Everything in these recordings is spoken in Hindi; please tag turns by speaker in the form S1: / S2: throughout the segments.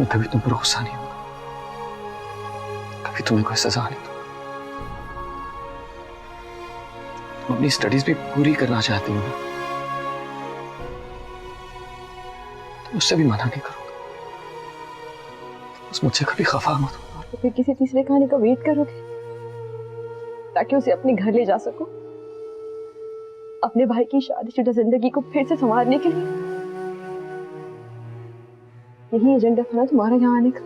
S1: मैं कभी तुम पर गुस्सा नहीं होगा, कभी तुम्हें कोई सजा नहीं दूंगा। तुम अपनी स्टडीज भी पूरी करना चाहती हो ना, तो मुझसे भी मना नहीं करूंगा। बस मुझसे कभी खफा मत हो।
S2: तो फिर किसी तीसरे कहानी का वेट करोगे ताकि उसे अपने घर ले जा सको, अपने भाई की शादीशुदा जिंदगी को फिर से संवारने के लिए? यही एजेंडा था ना तुम्हारा यहाँ आने का?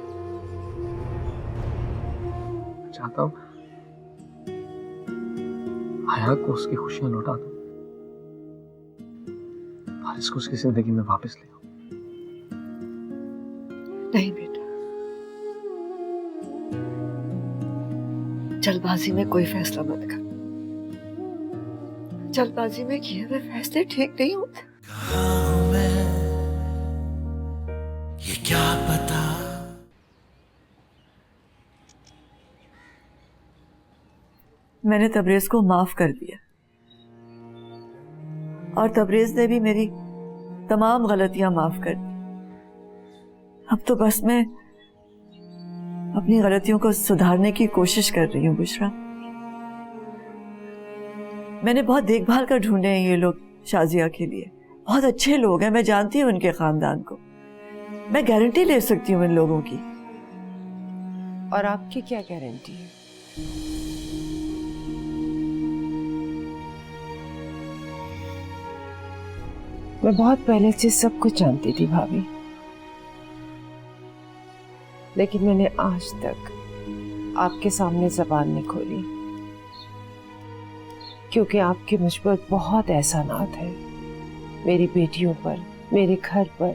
S1: चाहता हूं हया को उसकी खुशियां लौटा दूं, फारिस को उसकी जिंदगी में वापस ले आऊं।
S3: नहीं बेटा, जल्दबाजी में कोई फैसला मत कर। जल्दबाजी में किए हुए फैसले ठीक नहीं होते।
S4: ये क्या पता।
S3: मैंने तबरेज को माफ कर दिया और तबरेज ने भी मेरी तमाम गलतियां माफ कर दी। अब तो बस मैं अपनी गलतियों को सुधारने की कोशिश कर रही हूँ बुशरा। मैंने बहुत देखभाल कर ढूंढे हैं ये लोग शाजिया के लिए। बहुत अच्छे लोग हैं, मैं जानती हूँ उनके खानदान को। मैं गारंटी ले सकती हूँ इन लोगों की।
S5: और आपकी क्या गारंटी है? मैं बहुत पहले से सब कुछ जानती थी भाभी, लेकिन मैंने आज तक आपके सामने जबान नहीं खोली क्योंकि आपके मुझ पर बहुत एहसानात है, मेरी बेटियों पर, मेरे घर पर।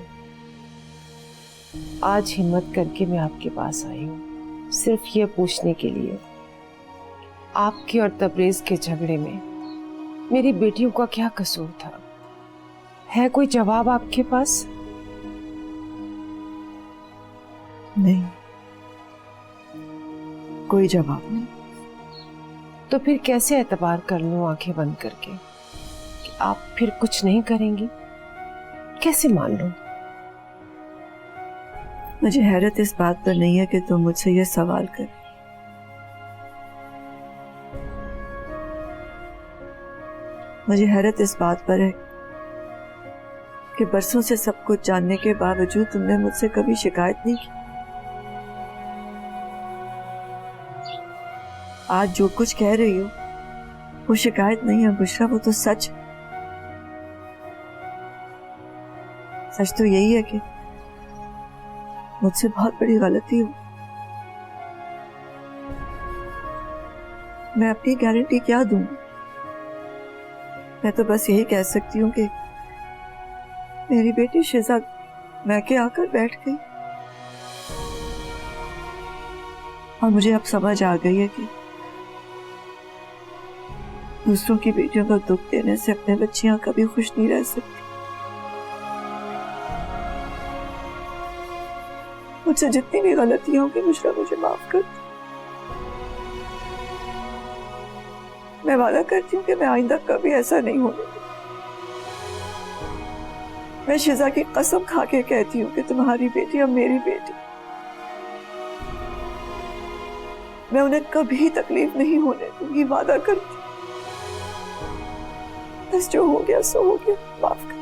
S5: आज हिम्मत करके मैं आपके पास आई हूँ सिर्फ ये पूछने के लिए आपके और तबरेज के झगड़े में मेरी बेटियों का क्या कसूर था? है कोई जवाब आपके पास?
S3: नहीं, कोई जवाब नहीं।
S5: तो फिर कैसे एतबार कर लूं आंखें बंद करके कि आप फिर कुछ नहीं करेंगी? कैसे मान लूं?
S3: मुझे हैरत इस बात पर नहीं है कि तुम मुझसे ये सवाल कर। मुझे हैरत इस बात पर है कि बरसों से सब कुछ जानने के बावजूद तुमने मुझसे कभी शिकायत नहीं की। आज जो कुछ कह रही हो वो शिकायत नहीं है बुशरा, वो तो सच। सच तो यही है कि मुझसे बहुत बड़ी गलती हुई। मैं अपनी गारंटी क्या दूंगी? मैं तो बस यही कह सकती हूँ कि मेरी बेटी शिजा मैके आकर बैठ गई और मुझे अब समझ आ गई है कि दूसरों की बेटियों को दुख देने से अपने बच्चियां कभी खुश नहीं रह सकती। मुझसे जितनी भी गलतियां होंगी बुशरा मुझे माफ कर दो। मैं वादा करती हूँ कि मैं आइंदा कभी ऐसा नहीं होने दूंगी। मैं शिजा की कसम खा के कहती हूँ कि तुम्हारी बेटी अब मेरी बेटी। मैं उन्हें कभी तकलीफ नहीं होने दूंगी, वादा करती। बस जो हो गया सो हो गया, माफ कर।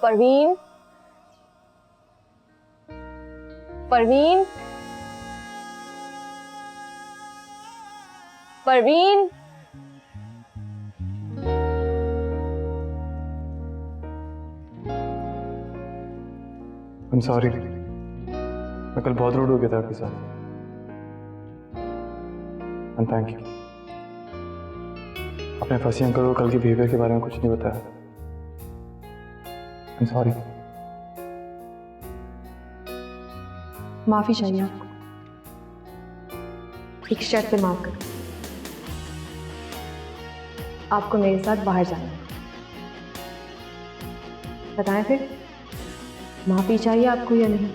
S2: परवीन, परवीन, परवीन।
S1: I'm sorry, मैं कल बहुत रूड हो गया था आपके साथ। And thank you। अपने फंसी अंकल को कल के बिहेवियर के बारे में कुछ नहीं बताया। I'm sorry।
S2: माफी चाहिए आपको। एक शर्त पे माफ करो, आपको मेरे साथ बाहर जाना है। बताएं फिर, माफी चाहिए आपको या नहीं?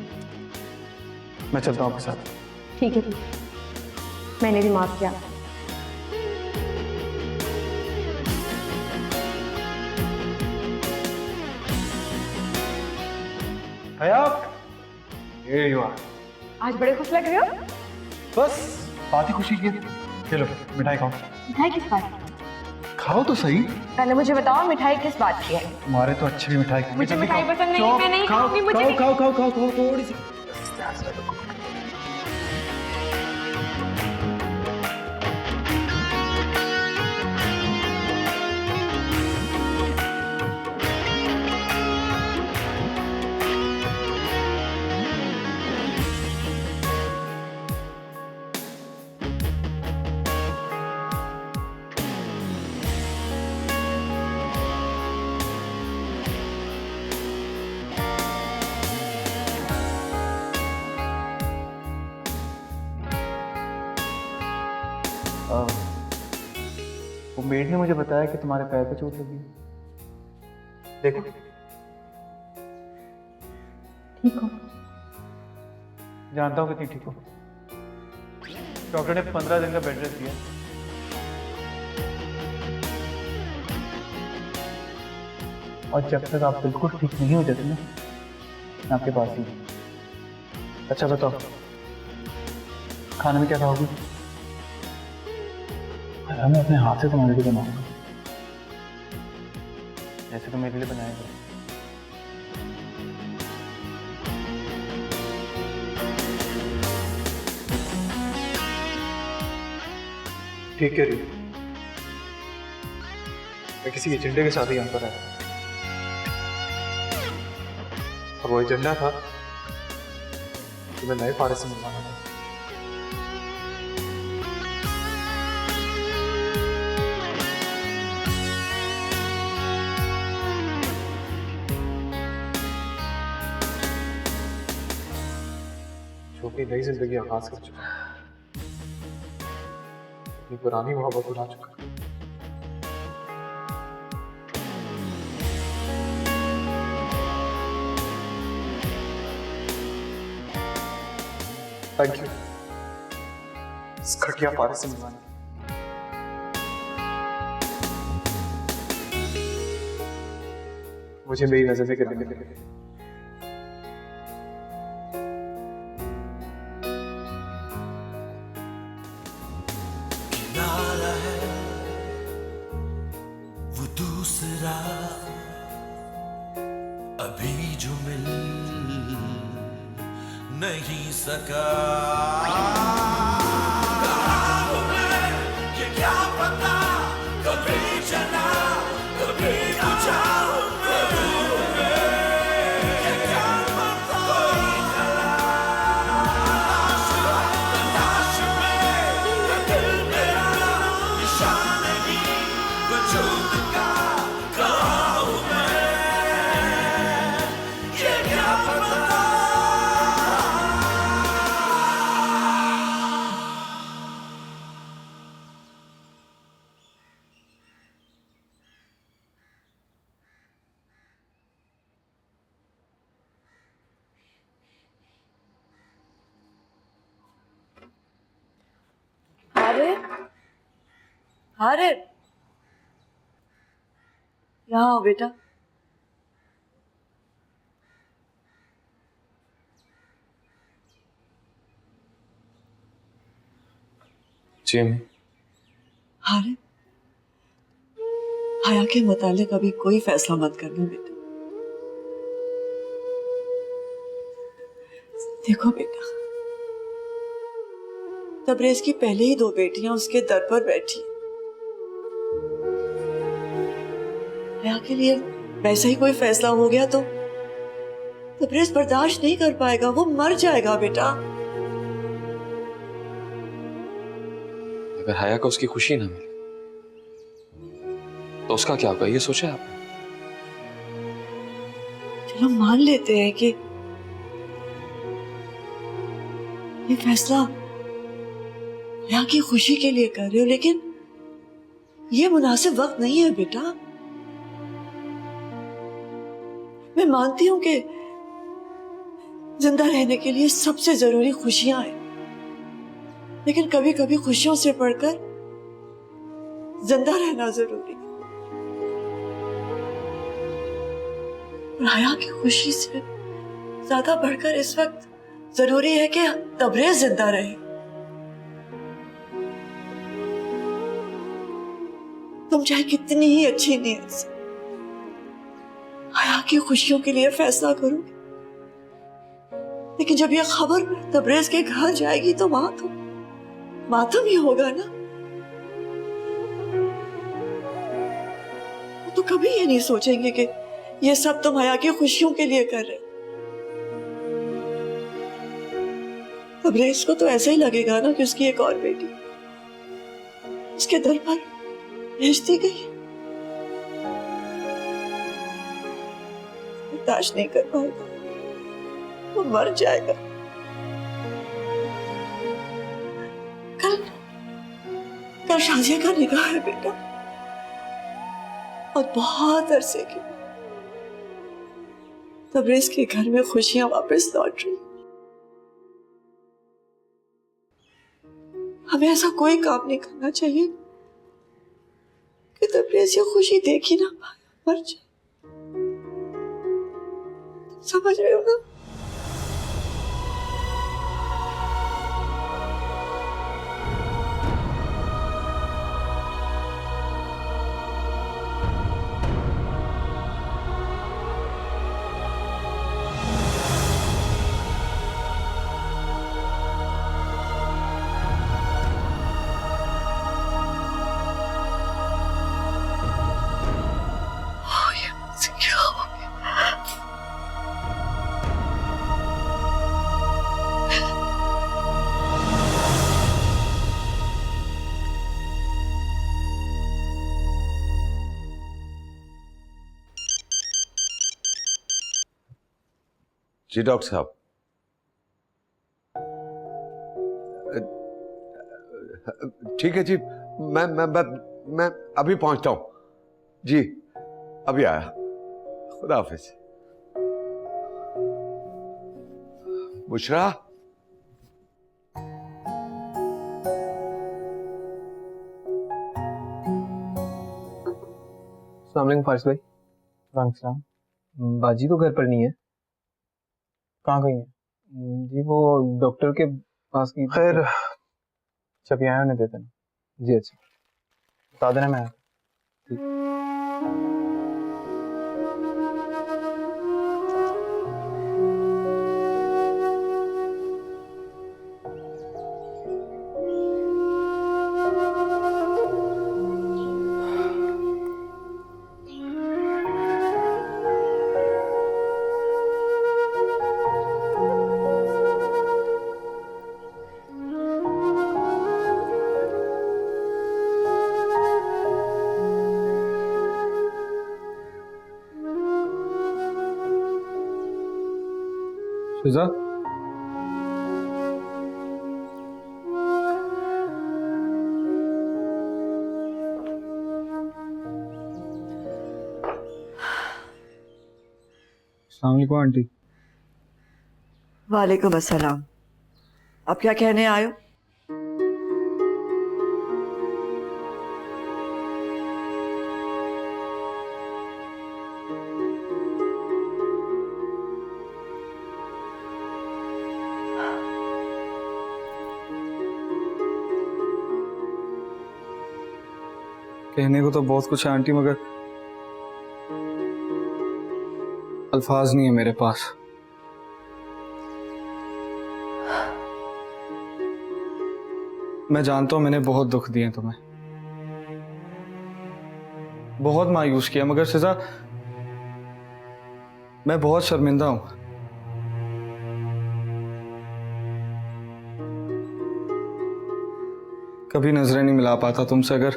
S1: मैं चलता हूँ आपके साथ।
S2: ठीक है, मैंने भी माफ किया।
S1: Here you are।
S2: आज बड़े खुश लग रहे हो।
S1: बस बात ही खुशी की। चलो मिठाई खाओ।
S2: मिठाई किस बात की?
S1: खाओ तो सही।
S2: पहले मुझे बताओ मिठाई किस बात की है?
S1: तुम्हारे तो अच्छी भी मिठाई खाएंगे।
S2: मुझे मिठाई पसंद नहीं है, मैं नहीं खाऊंगी। मुझे
S1: खाओ खाओ खाओ खाओ थोड़ी सी। वो मेड ने मुझे बताया कि तुम्हारे पैर पे चोट लगी। देखो
S2: ठीक हो?
S1: जानता हूँ कितनी ठीक हो। डॉक्टर ने 15 दिन का बेड रेस्ट दिया। और जब तक आप बिल्कुल ठीक नहीं हो जाते ना, मैं आपके पास ही हूँ। अच्छा बताओ, खाने में क्या खाओगी? मैं अपने हाथ से तुम्हारे लिए बनाऊंगा, जैसे तुम मेरे लिए बनाएगा। ठीक है री, मैं किसी एजेंडे के साथ ही यहाँ पर आया, और वो एजेंडा था कि मैं नए फारस से मिलवाना था। जो कि नई जिंदगी आगाज कर चुका, अपनी पुरानी मोहब्बत भुला चुका। थैंक यू इस घटिया फारस से मिलवाने। मुझे मेरी नजर में करने के लिए
S4: किनारा है वो दूसरा अभी जो मिल नहीं सका। कहाँ हूँ मैं ये क्या पता, कभी चला कभी बुझा हूँ मैं रूह में, ये क्या पता कोई तलाश में दिल मेरा निशान नहीं वजूद का। कहाँ हूँ मैं ये क्या पता।
S3: हारिर, यहाँ आओ बेटा।
S1: जी
S3: हारिर, हया के मुतालिक अभी कोई फैसला मत करना बेटा। देखो बेटा, तबरेज की पहले ही 2 बेटियां उसके दर पर बैठी हैं। हया के लिए वैसा ही कोई फैसला हो गया तो तबरेज बर्दाश्त नहीं कर पाएगा, वो मर जाएगा बेटा।
S6: अगर हया को उसकी खुशी ना मिले तो उसका क्या होगा, ये सोचा है आपने?
S3: चलो मान लेते हैं कि ये फैसला हया की खुशी के लिए कर रहे हो, लेकिन ये मुनासिब वक्त नहीं है बेटा। मैं मानती हूं कि जिंदा रहने के लिए सबसे जरूरी खुशियां हैं, लेकिन कभी कभी खुशियों से बढ़कर जिंदा रहना जरूरी है। और हया की खुशी से ज्यादा बढ़कर इस वक्त जरूरी है कि तबरेज जिंदा रहे। तुम चाहे कितनी ही अच्छी नीयत से हया की खुशियों के लिए फैसला करोगे, लेकिन जब ये खबर तबरेज के घर जाएगी तो मातम ही होगा ना। तो कभी ये नहीं सोचेंगे कि ये सब तुम हया की खुशियों के लिए कर रहे हो। तबरेज को तो ऐसा ही लगेगा ना कि उसकी एक और बेटी उसके दर पर भेज दी गई। बर्दाश्त नहीं कर पाएगा, वो मर जाएगा। कल शाजिया का निकाह है बेटा, और बहुत अरसे की तबरेज के घर में खुशियां वापस लौट रही। हमें ऐसा कोई काम नहीं करना चाहिए कि तबरेज ये खुशी देख ही ना पाए, मर जाए। समझ रहे हो ना?
S7: जी डॉक्टर साहब, ठीक है जी, मैं अभी पहुंचता हूं जी, अभी आया। खुदा हाफिज। बुशरा,
S1: अस्सलाम वालेकुम फारिस भाई। वालेकुम सलाम। बाजी तो घर पर नहीं है। कहाँ गई है? जी वो डॉक्टर के पास की। खैर जब यहाँ उन्हें देते ना। जी अच्छा, बता देना मैं। फिजा, अस्सलाम वालेकुम आंटी।
S3: वालेकुम अस्सलाम। अब क्या कहने आयो?
S1: कहने को तो बहुत कुछ है आंटी, मगर अल्फाज नहीं है मेरे पास।
S8: मैं जानता हूं मैंने बहुत दुख दिए तुम्हें, बहुत मायूस किया, मगर सिजा मैं बहुत शर्मिंदा हूं। कभी नजरें नहीं मिला पाता तुमसे, अगर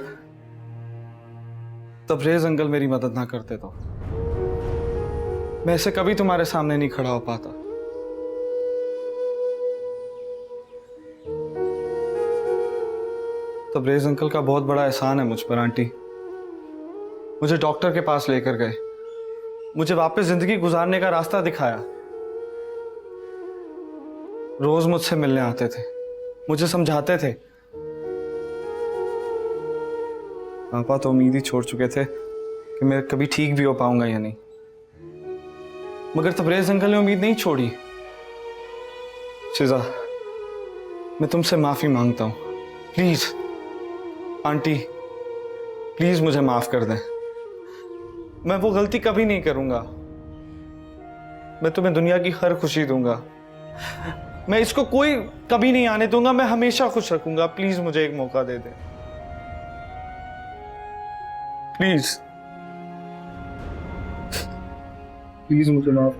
S8: तबरेज अंकल मेरी मदद ना करते तो मैं ऐसे कभी तुम्हारे सामने नहीं खड़ा हो पाता। तबरेज अंकल का बहुत बड़ा एहसान है मुझ पर आंटी। मुझे डॉक्टर के पास लेकर गए, मुझे वापस जिंदगी गुजारने का रास्ता दिखाया, रोज मुझसे मिलने आते थे, मुझे समझाते थे। पापा तो उम्मीद ही छोड़ चुके थे कि मैं कभी ठीक भी हो पाऊंगा या नहीं, मगर तबरेज अंकल ने उम्मीद नहीं छोड़ी। शिजा, मैं तुमसे माफी मांगता हूं, प्लीज आंटी, प्लीज मुझे माफ कर दें। मैं वो गलती कभी नहीं करूंगा। मैं तुम्हें दुनिया की हर खुशी दूंगा, मैं इसको कोई कभी नहीं आने दूंगा, मैं हमेशा खुश रखूंगा। प्लीज मुझे एक मौका दे दें, प्लीज प्लीज मुझे माफ।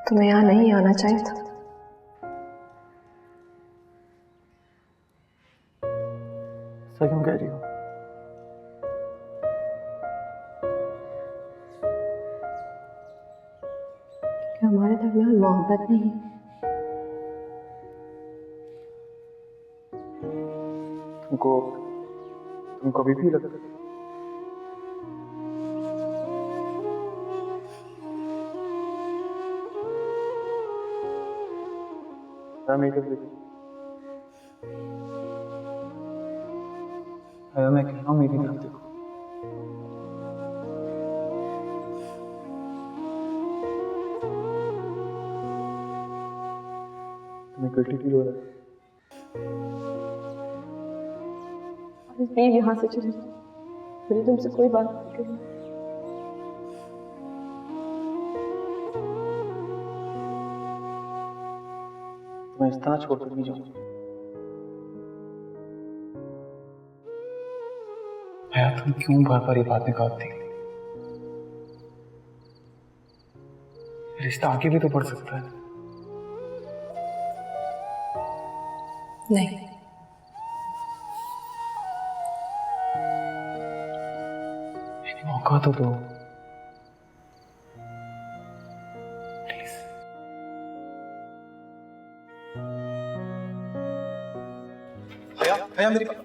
S2: तुम्हें यहाँ नहीं आना चाहिए था।
S1: ऐसा क्यों कह रही हो?
S2: कि हमारे दरमियान मोहब्बत नहीं है।
S1: तुमको अभी भी लगता है? मैं कह रहा हूँ मेरी तरफ देखो। तुम्हें गिल्टी फील हो रहा है?
S2: प्लीज यहाँ से चले जाओ, मुझे तुमसे कोई बात नहीं करनी।
S1: मैं इस तरह छोड़ कर नहीं जाऊंगा। भैया तुम क्यों बार बार ये बात निकालती? रिश्ता आगे भी तो बढ़ सकता है।
S2: नहीं,
S1: एक मौका तो दो प्लीज। भैया मेरी बात।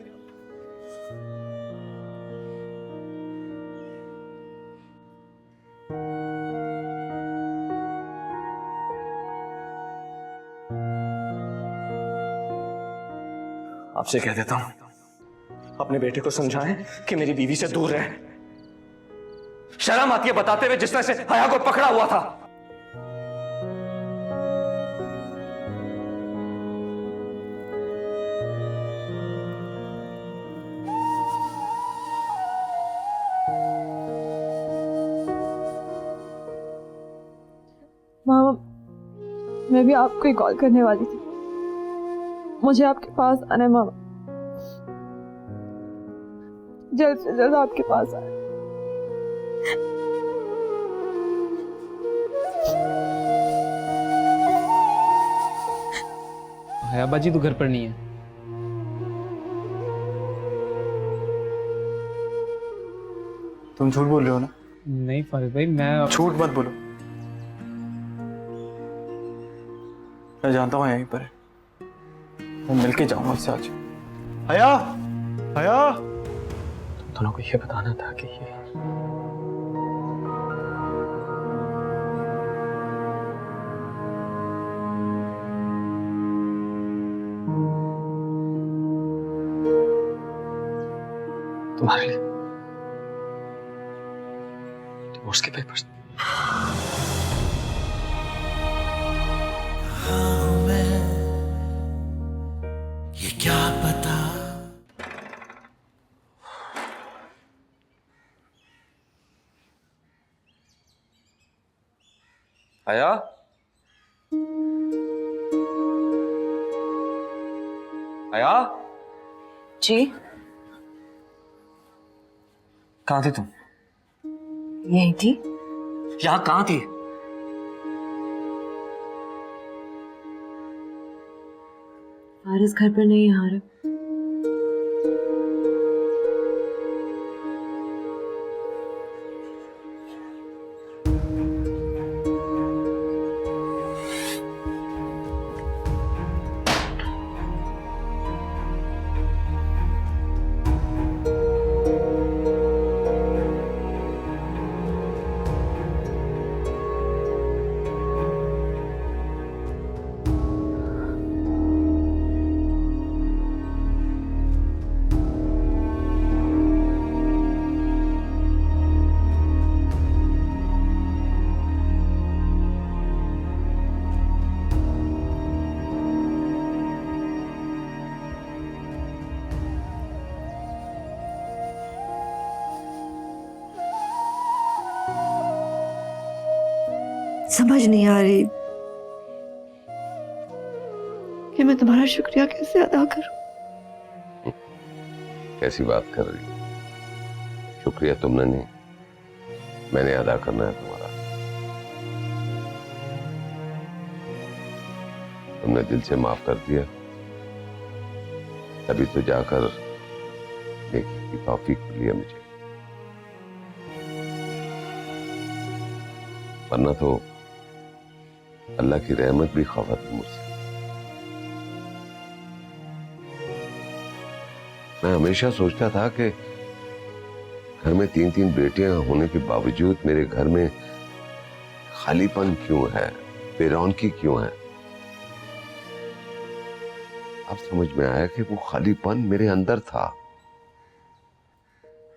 S9: आपसे कह देता हूं, अपने बेटे को समझाएं कि मेरी बीवी से दूर रहे। शर्म आती है बताते हुए जिसने से हया को पकड़ा हुआ था।
S2: मामा, मैं भी आपको ही कॉल करने वाली थी। मुझे आपके पास आना है मामा, जल्द से जल्द आपके पास आए।
S1: हयाबाजी तो घर पर नहीं है। तुम झूठ बोल रहे हो ना? नहीं फारिद भाई, मैं झूठ मत बोलो। मैं जानता हूँ यहीं पर है, मैं मिलके जाऊंगा उससे आज। हया, हया, तुम दोनों को ये बताना था कि ये तुम्हारे लिए डिवोर्स के पेपर्स।
S4: ये क्या पता।
S7: आया? आया?
S5: जी
S9: कहाँ थी तुम?
S5: यही थी।
S9: यहाँ कहाँ थी?
S5: फारिस घर पर नहीं आ रहा।
S3: समझ नहीं आ रही कि मैं तुम्हारा शुक्रिया कैसे अदा करूं।
S7: कैसी बात कर रही हो? शुक्रिया तुमने नहीं, मैंने अदा करना है तुम्हारा। तुमने दिल से माफ कर दिया, तभी तो जाकर नेकी की तौफीक मिली है मुझे, वरना तो अल्लाह की रहमत भी खफा थी मुझसे। मैं हमेशा सोचता था कि घर में 3-3 बेटियां होने के बावजूद मेरे घर में खालीपन क्यों है, बेरौनकी क्यों है। अब समझ में आया कि वो खालीपन मेरे अंदर था,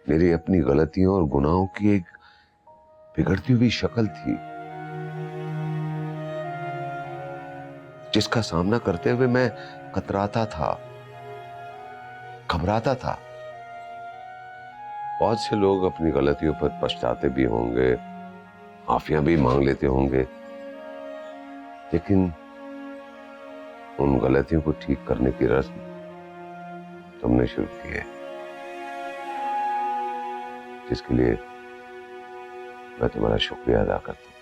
S7: मेरी अपनी गलतियों और गुनाहों की एक बिगड़ती हुई शक्ल थी, जिसका सामना करते हुए मैं कतराता था, घबराता था। बहुत से लोग अपनी गलतियों पर पछताते भी होंगे, माफिया भी मांग लेते होंगे, लेकिन उन गलतियों को ठीक करने की रस्म तुमने शुरू की है, जिसके लिए मैं तुम्हारा शुक्रिया अदा करता हूं।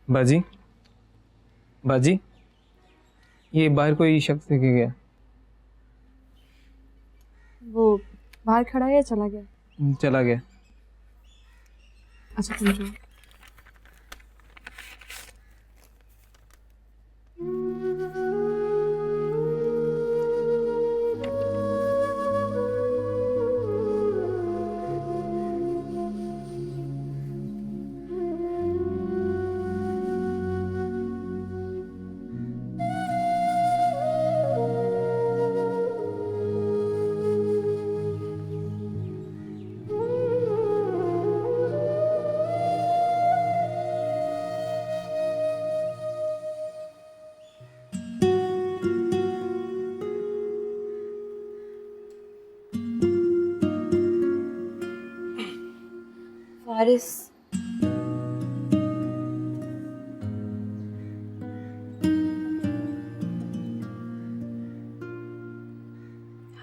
S1: बाजी, बाजी, ये बाहर कोई शख्स दिख गया?
S2: वो बाहर खड़ा है या चला गया?
S1: चला गया।
S2: अच्छा तुम जाओ।
S5: फारिस,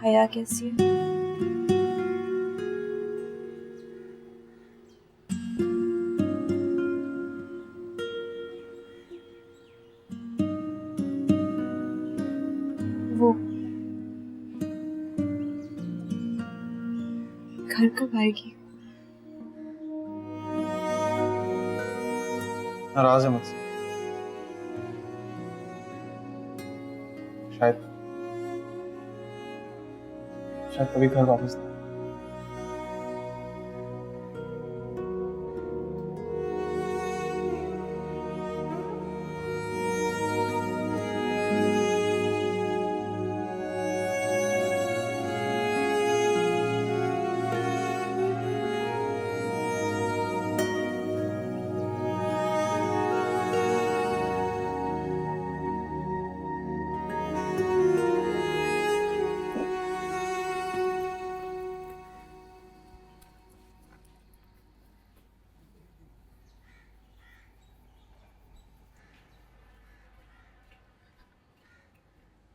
S10: हया कैसी है? वो घर कब आएगी?
S1: नाराज है मुझसे शायद कभी घर वापस नहीं।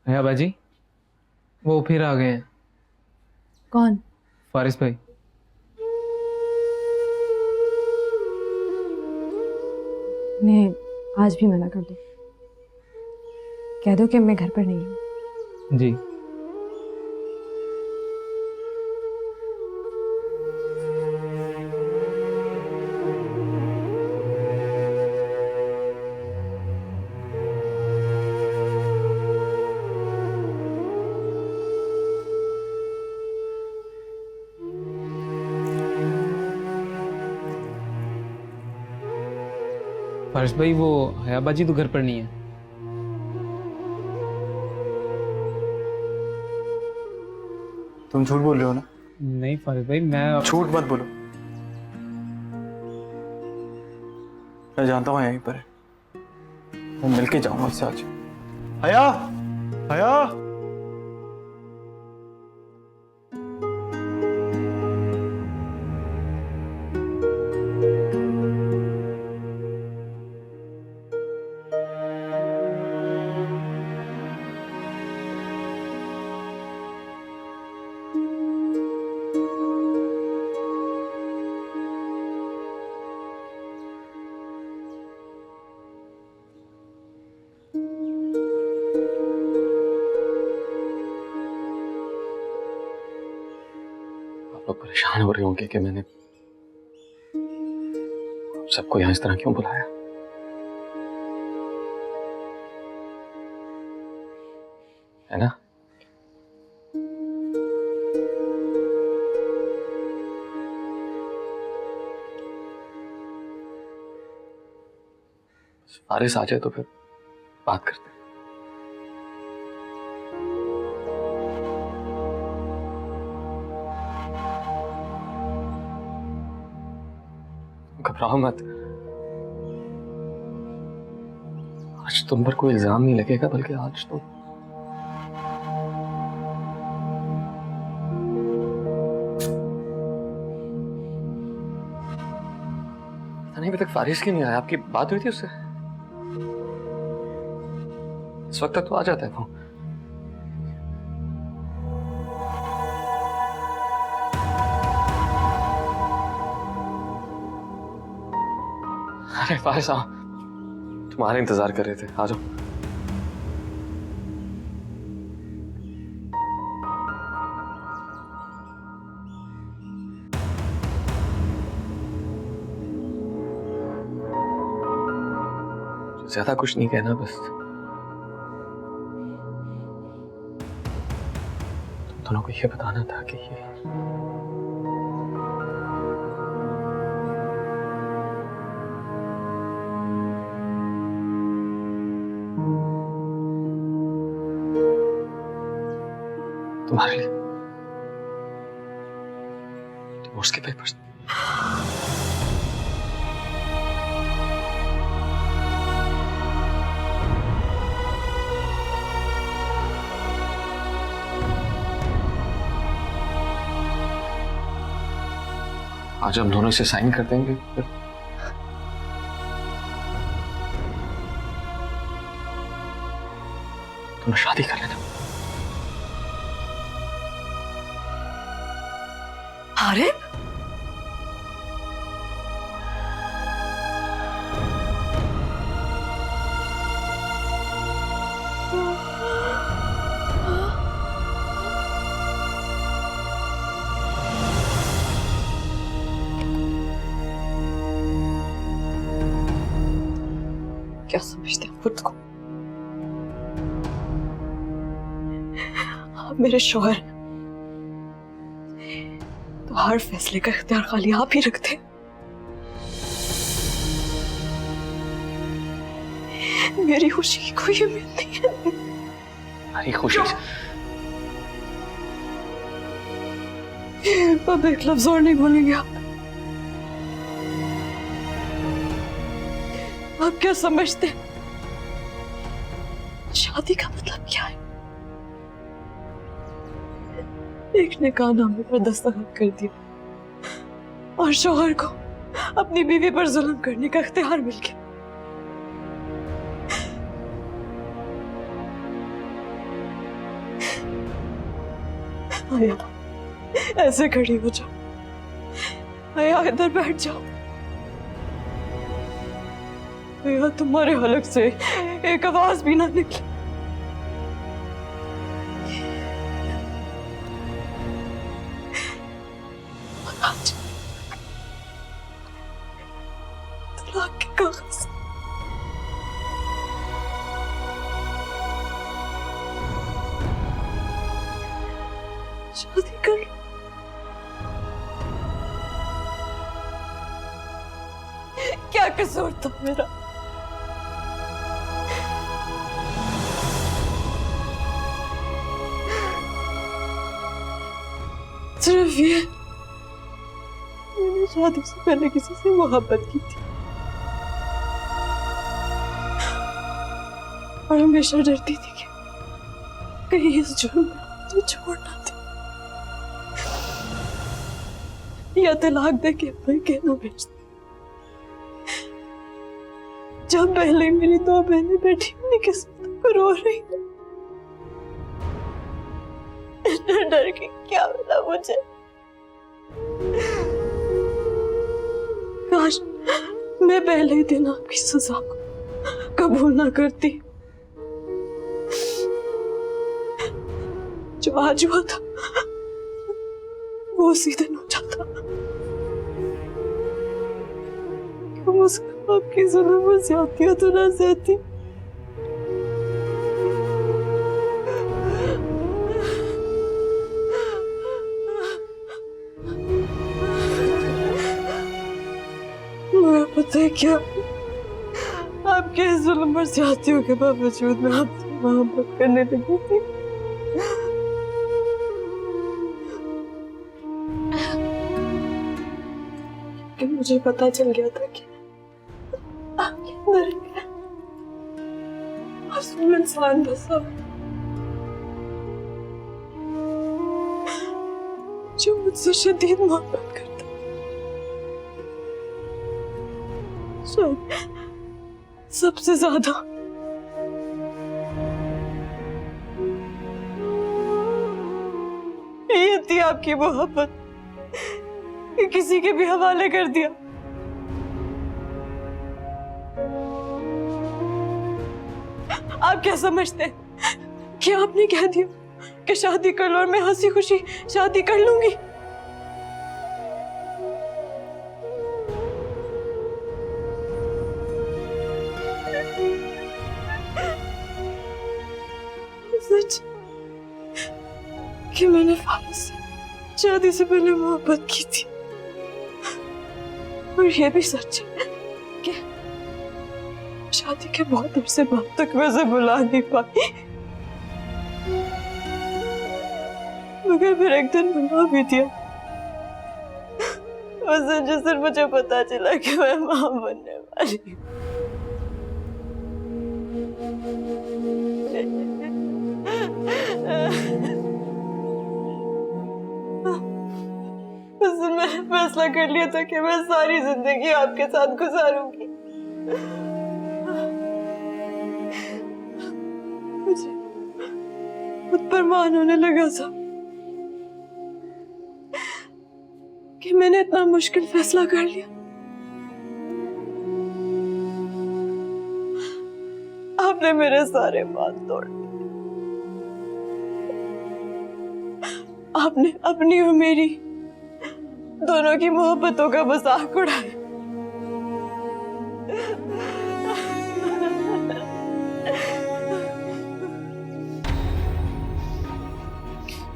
S11: हया बाजी, वो फिर आ गए हैं।
S2: कौन?
S11: फारिस भाई।
S2: मैं आज भी मना कर दूं? कह दो कि मैं घर पर नहीं हूँ।
S11: जी। फारिस भाई, वो हया बाजी तो घर पर नहीं है।
S1: तुम झूठ बोल रहे हो ना?
S11: नहीं फारिस भाई, मैं
S1: झूठ मत बोलो। मैं जानता हूँ यहीं पर है। मैं मिलके जाऊंगा उससे आज। हया, हया।
S6: लोग परेशान हो रहे होंगे कि मैंने सबको यहाँ इस तरह क्यों बुलाया। है ना? फारिस आ जाए तो फिर बात करते हैं। घबराओ मत। आज तुम पर कोई इल्जाम नहीं लगेगा, बल्कि आज तो नहीं। अभी तक फारिस क्यों नहीं आया? आपकी बात हुई थी उससे? इस वक्त तक तो आ जाता है वो। अरे फारिस आओ, तुम्हारे इंतजार कर रहे थे, आ जाओ। ज्यादा कुछ नहीं कहना, बस तुम दोनों को ये बताना था कि ये तुम्हारे लिए डिवोर्स के पेपर्स। आज हम दोनों इसे साइन कर देंगे, फिर तुम शादी कर लेना।
S3: आरिफ,
S2: क्या समझते हैं खुद को? आप मेरे शौहर हैं, तो हर फैसले का इख्तियार खाली आप ही रखते हैं। मेरी खुशी की कोई उम्मीद नहीं है।
S6: हमारी खुशी
S2: अब एक लफ्ज और नहीं बोलेंगे आप। आप क्या समझते हैं शादी का मतलब क्या है? एक ने नामे पर दस्तखत कर दिया और शौहर को अपनी बीवी पर जुल्म करने का इख्तियार मिल गया। आया, ऐसे खड़ी हो जाओ। आया, इधर बैठ जाओ। आया, तुम्हारे हलक से एक आवाज भी ना निकले। तलाक के कागज शादी कर लो। क्या कसूर था मेरा? सिर्फ ये, मैंने शादी से पहले किसी से मोहब्बत की थी और हमेशा डरती थी कि कहीं इस जुर्म में मुझे छोड़ ना दे या तलाक दे के अपने कहना भेज दे। जब पहले मेरी दो बहनें बैठी अपनी किस्मत को रो रही, डर के क्या मिला मुझे? काश मैं पहले ही दिन आपकी सजा को कबूल ना करती। जो आज हुआ था वो उसी दिन हो जाता। कम से कम आपकी जुल्म और ज्यादतियां तो ना सहती। मगर पता है क्या, आपके जुल्म और ज्यादतियों के बावजूद मैं आपसे मोहब्बत करने लगी थी। कि मुझे पता चल गया था कि आपके अंदर एक मासूम इंसान बसा है जो मुझसे शदीद मोहब्बत करता है। शायद सबसे ज्यादा ये थी आपकी मोहब्बत कि किसी के भी हवाले कर दिया। आप क्या समझते हैं कि आपने कह दिया कि शादी कर लो और मैं हंसी खुशी शादी कर लूंगी? सच कि मैंने फारिस से शादी से पहले मोहब्बत की थी और ये भी सच है कि शादी के बहुत अरसे बाद तक मैं उसे बुला नहीं पाई, मगर फिर एक दिन बुला भी दिया। उस दिन जिस दिन मुझे पता चला कि मैं मां बनने वाली हूँ। उस दिन मैंने फैसला कर लिया था कि मैं सारी जिंदगी आपके साथ गुजारूंगी। मुझे खुद पर मान होने लगा था
S3: कि मैंने इतना मुश्किल फैसला कर लिया। आपने मेरे सारे बात तोड़ दिए। आपने अपनी और मेरी दोनों की मोहब्बतों का मजाक उड़ाया।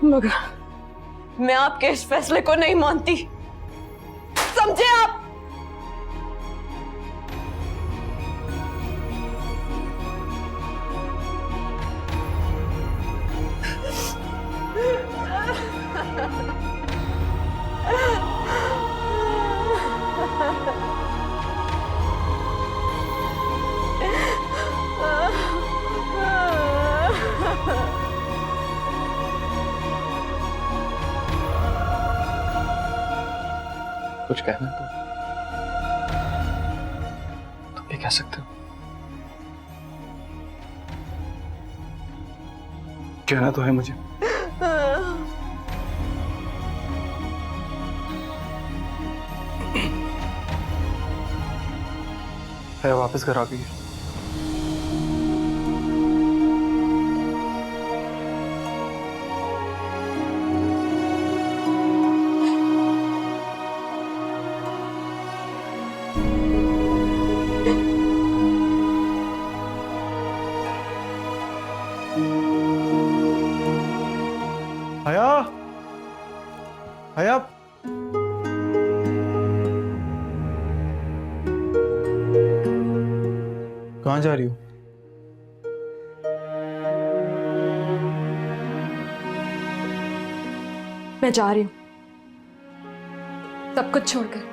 S3: मगर मैं आपके इस फैसले को नहीं मानती, समझे आप?
S6: कुछ कहना है तुम भी कह सकते हो।
S1: कहना तो है मुझे। है वापस घर आ गई है।
S8: हया, हया, कहाँ जा रही हो?
S2: मैं जा रही हूँ सब कुछ छोड़कर।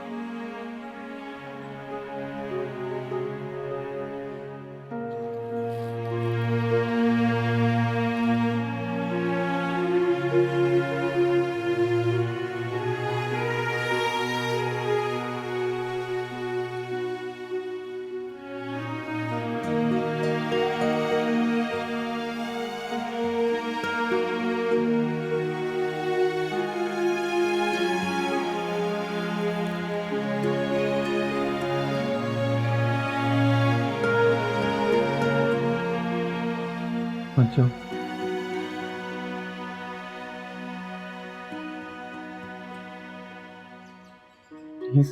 S1: मत जाओ। Please.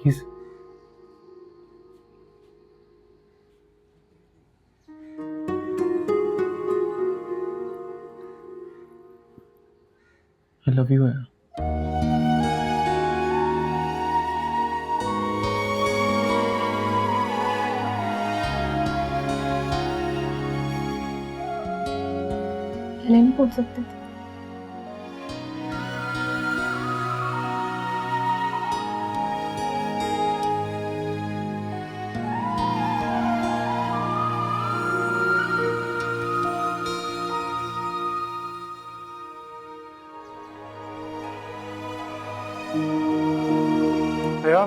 S1: Please. I love you, Aya.
S2: पहले नहीं बोल सकते थे।
S1: हया,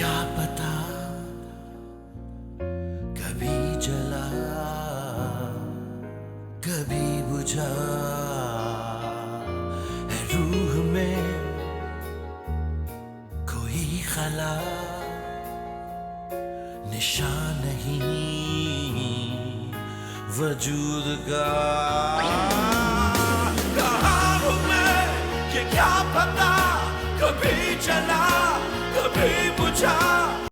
S4: क्या पता कभी जला कभी बुझा है रूह में कोई खला निशान नहीं वजूद का